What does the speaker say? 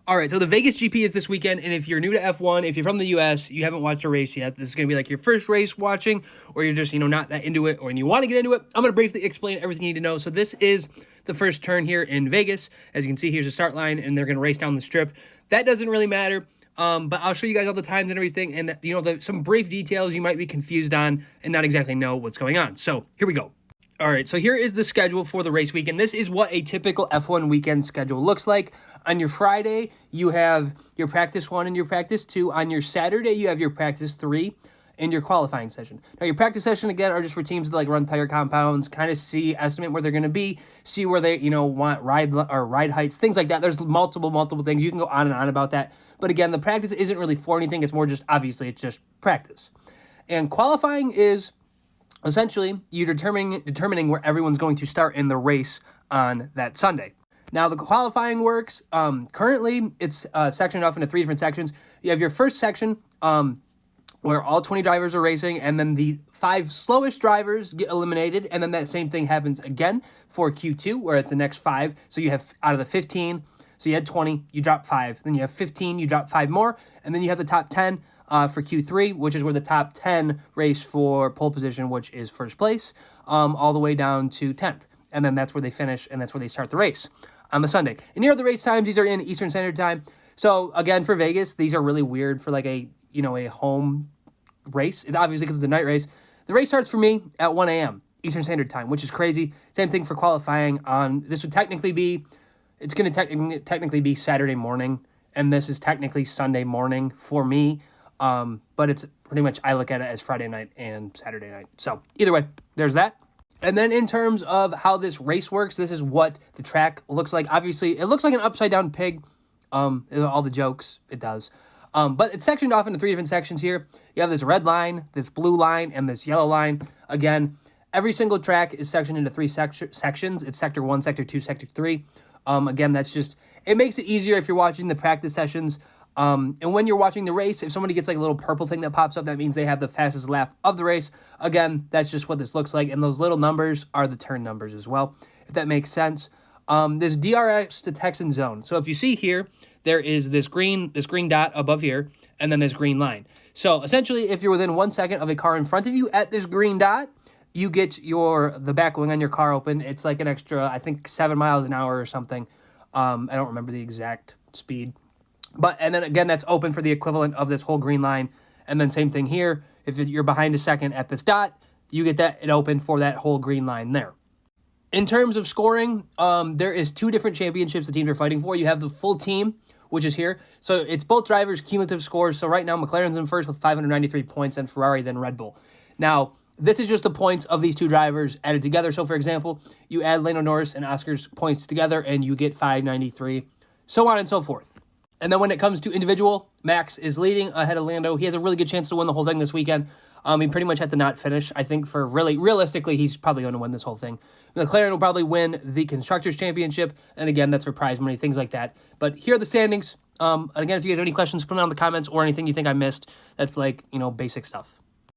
All right, so the Vegas GP is this weekend, and if you're new to F1, if you're from the US, you haven't watched a race yet, this is going to be like your first race watching, or you're just, not that into it, or you want to get into it, I'm going to briefly explain everything you need to know. So this is the first turn here in Vegas. As you can see, here's the start line, and they're going to race down the strip. That doesn't really matter, but I'll show you guys all the times and everything, and, some brief details you might be confused on and not exactly know what's going on. So here we go. All right, so here is the schedule for the race weekend. This is what a typical F1 weekend schedule looks like. On your Friday, you have your practice 1 and your practice 2. On your Saturday, you have your practice 3 and your qualifying session. Now, your practice session, again, are just for teams to run tire compounds, kind of estimate where they're going to be, see where they, want ride heights, things like that. There's multiple things. You can go on and on about that. But again, the practice isn't really for anything. It's more just, obviously, it's just practice. And qualifying is essentially you're determining where everyone's going to start in the race on that Sunday. Now, the qualifying works, currently it's sectioned off into 3 different sections. You have your first section where all 20 drivers are racing, and then the 5 slowest drivers get eliminated, and then that same thing happens again for Q2, where it's the next 5. So you have out of the 15, so you had 20, you drop 5. Then you have 15, you drop 5 more, and then you have the top 10 for Q3, which is where the top 10 race for pole position, which is first place, all the way down to 10th. And then that's where they finish, and that's where they start the race on the Sunday. And here are the race times. These are in Eastern Standard Time. So again, for Vegas, these are really weird for a home race. It's obviously because it's a night race. The race starts for me at 1 a.m. Eastern Standard Time, which is crazy. Same thing for qualifying on, this would technically be, it's going to technically be Saturday morning, and this is technically Sunday morning for me. But it's pretty much, I look at it as Friday night and Saturday night. So either way, there's that. And then in terms of how this race works, this is what the track looks like. Obviously, it looks like an upside down pig. All the jokes, it does. But it's sectioned off into 3 different sections here. You have this red line, this blue line, and this yellow line. Again, every single track is sectioned into 3 sections. It's sector 1, sector 2, sector 3. Again, that's just, it makes it easier if you're watching the practice sessions. And when you're watching the race, if somebody gets a little purple thing that pops up, that means they have the fastest lap of the race. Again, that's just what this looks like. And those little numbers are the turn numbers as well, if that makes sense. This DRS to Texan zone. So if you see here, there is this green dot above here, and then this green line. So essentially, if you're within 1 second of a car in front of you at this green dot, you get the back wing on your car open. It's like an extra, I think, 7 miles an hour or something. I don't remember the exact speed. And then again, that's open for the equivalent of this whole green line. And then same thing here. If you're behind a second at this dot, you get it open for that whole green line there. In terms of scoring, there is 2 different championships the teams are fighting for. You have the full team, which is here. So it's both drivers' cumulative scores. So right now, McLaren's in first with 593 points, and Ferrari, then Red Bull. Now, this is just the points of these 2 drivers added together. So for example, you add Lando Norris and Oscar's points together, and you get 593, so on and so forth. And then when it comes to individual, Max is leading ahead of Lando. He has a really good chance to win the whole thing this weekend. He pretty much had to not finish. I think realistically, he's probably going to win this whole thing. McLaren will probably win the Constructors' Championship. And again, that's for prize money, things like that. But here are the standings. And again, if you guys have any questions, put them down in the comments or anything you think I missed. That's basic stuff.